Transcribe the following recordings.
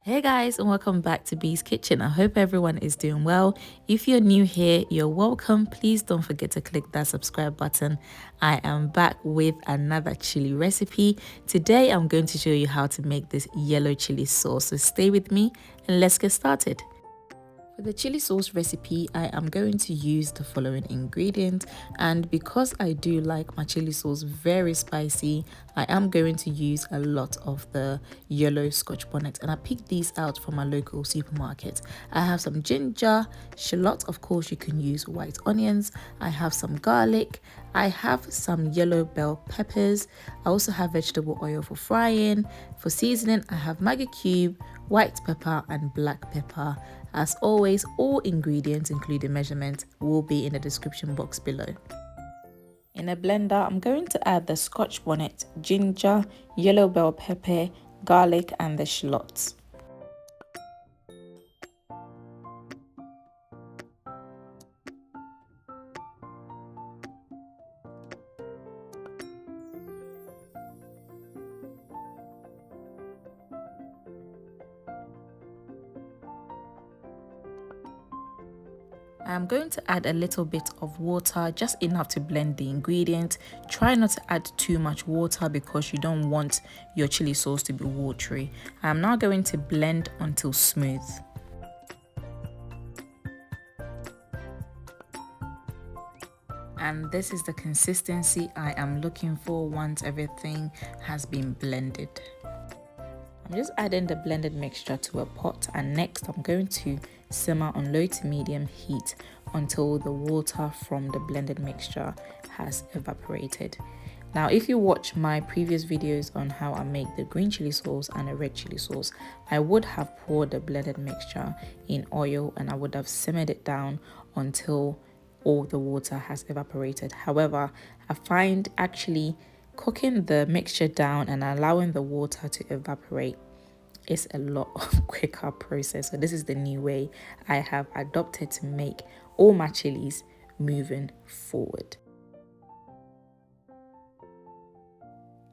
Hey guys, and welcome back to Beeskitchen. I hope everyone is doing well. If you're new here, you're welcome. Please don't forget to click that subscribe button. I am back with another chili recipe. Today I'm going to show you how to make this yellow chili sauce. So stay with me and let's get started. For the chili sauce recipe, I am going to use the following ingredients, and because I do like my chili sauce very spicy, I am going to use a lot of the yellow Scotch bonnet, and I picked these out from my local supermarket. I have some ginger, shallot, of course you can use white onions, I have some garlic, I have some yellow bell peppers, I also have vegetable oil for frying. For seasoning, I have Maggi cube, white pepper and black pepper. As always, all ingredients including measurement will be in the description box below. In a blender, I'm going to add the Scotch bonnet, ginger, yellow bell pepper, garlic and the shallots. I'm going to add a little bit of water, just enough to blend the ingredients. Try not to add too much water because you don't want your chili sauce to be watery. I'm now going to blend until smooth. And this is the consistency I am looking for once everything has been blended. I'm just adding the blended mixture to a pot, and next I'm going to simmer on low to medium heat until the water from the blended mixture has evaporated. Now, if you watch my previous videos on how I make the green chili sauce and the red chili sauce, I would have poured the blended mixture in oil and I would have simmered it down until all the water has evaporated. However, I find actually cooking the mixture down and allowing the water to evaporate is a lot quicker process. So this is the new way I have adopted to make all my chilies moving forward.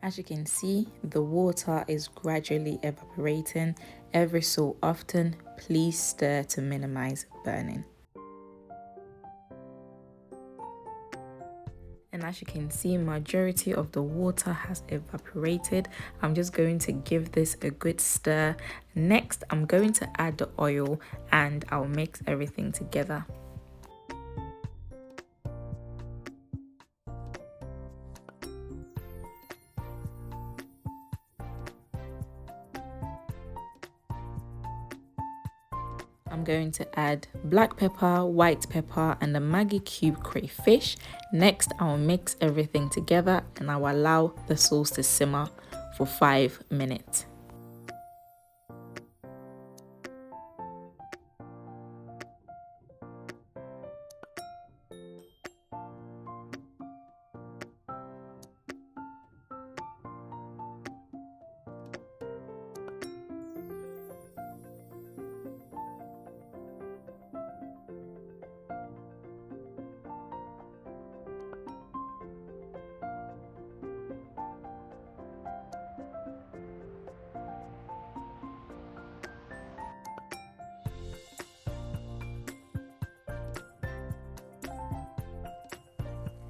As you can see, the water is gradually evaporating. Every so often, please stir to minimize burning. And as you can see, majority of the water has evaporated. I'm just going to give this a good stir. Next, I'm going to add the oil and I'll mix everything together. I'm going to add black pepper, white pepper and the Maggi cube crayfish. Next, I'll mix everything together and I'll allow the sauce to simmer for 5 minutes.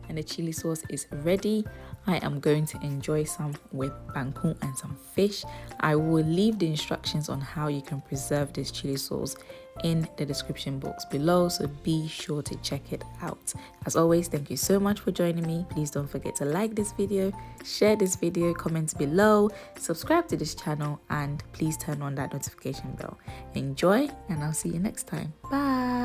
And the chili sauce is ready. I am going to enjoy some with bangkong and some fish. I will leave the instructions on how you can preserve this chili sauce in the description box below, so be sure to check it out. As always, thank you so much for joining me. Please don't forget to like this video, share this video, comment below, subscribe to this channel, and please turn on that notification bell. Enjoy, and I'll see you next time. Bye.